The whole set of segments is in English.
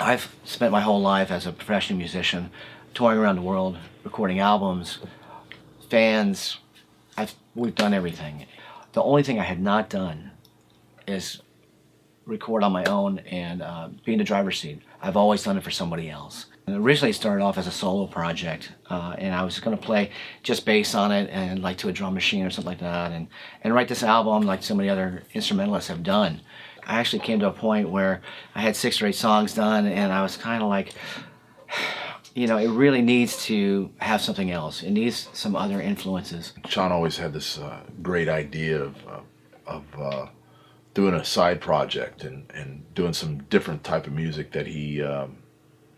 I've spent my whole life as a professional musician, touring around the world, recording albums, fans. We've done everything. The only thing I had not done is record on my own and be in the driver's seat. I've always done it for somebody else. And originally it started off as a solo project, and I was going to play just bass on it and like to a drum machine or something like that, and write this album like so many other instrumentalists have done. I actually came to a point where I had 6 or 8 songs done, and I was kind of like, you know, it really needs to have something else. It needs some other influences. Sean always had this great idea of doing a side project and doing some different type of music that he,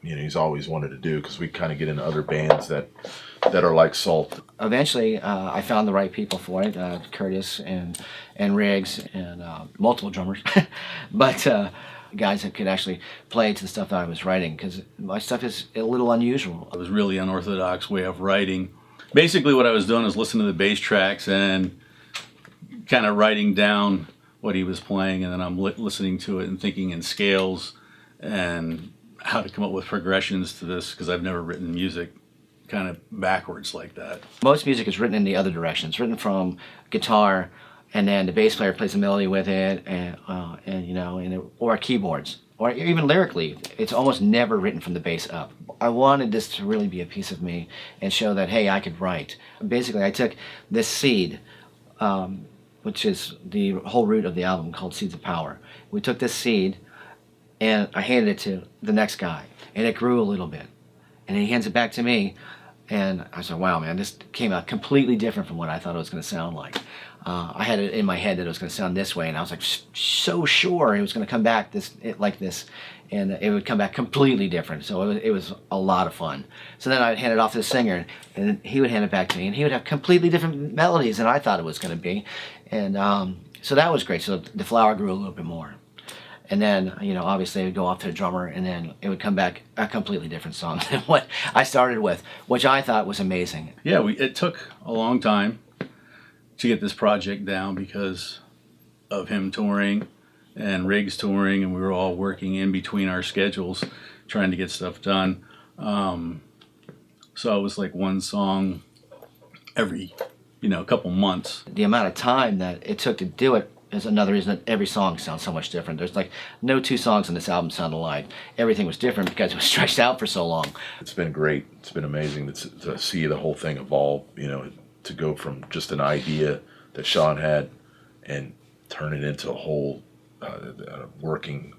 you know, he's always wanted to do, because we kind of get into other bands that are like Sault. Eventually, I found the right people for it, Curtis and Riggs and multiple drummers, but guys that could actually play to the stuff that I was writing, because my stuff is a little unusual. It was really unorthodox way of writing. Basically what I was doing is listening to the bass tracks and kind of writing down what he was playing, and then I'm listening to it and thinking in scales and how to come up with progressions to this, because I've never written music kind of backwards like that. Most music is written in the other direction. It's written from guitar, and then the bass player plays a melody with it, and you know, or keyboards, or even lyrically, it's almost never written from the bass up. I wanted this to really be a piece of me and show that, hey, I could write. Basically, I took this seed, which is the whole root of the album, called Seeds of Power. We took this seed, and I handed it to the next guy, and it grew a little bit. And he hands it back to me, and I said, wow, man, this came out completely different from what I thought it was going to sound like. I had it in my head that it was going to sound this way, and I was like so sure it was going to come back like this, and it would come back completely different. So it was a lot of fun. So then I'd hand it off to the singer, and he would hand it back to me, and he would have completely different melodies than I thought it was going to be. And so that was great. So the flower grew a little bit more. And then, you know, obviously it would go off to the drummer, and then it would come back a completely different song than what I started with, which I thought was amazing. Yeah, it took a long time to get this project down because of him touring and Riggs touring, and we were all working in between our schedules trying to get stuff done. So it was like one song every, you know, couple months. The amount of time that it took to do it is another reason that every song sounds so much different. There's like no 2 songs on this album sound alike. Everything was different because it was stretched out for so long. It's been great. It's been amazing to see the whole thing evolve, you know, to go from just an idea that Sean had and turn it into a whole working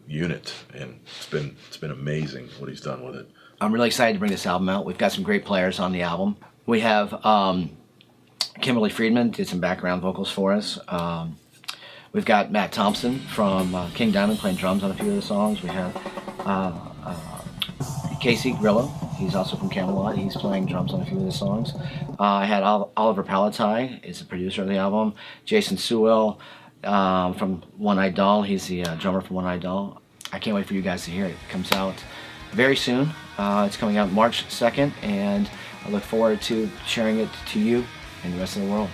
unit. And it's been amazing what he's done with it. I'm really excited to bring this album out. We've got some great players on the album. We have Kimberly Friedman did some background vocals for us. We've got Matt Thompson from King Diamond playing drums on a few of the songs. We have Casey Grillo. He's also from Camelot. He's playing drums on a few of the songs. I had Oliver Palatai is the producer of the album. Jason Sewell from One Eyed Doll. He's the drummer from One Eyed Doll. I can't wait for you guys to hear it. It comes out very soon. It's coming out March 2nd, and I look forward to sharing it to you and the rest of the world.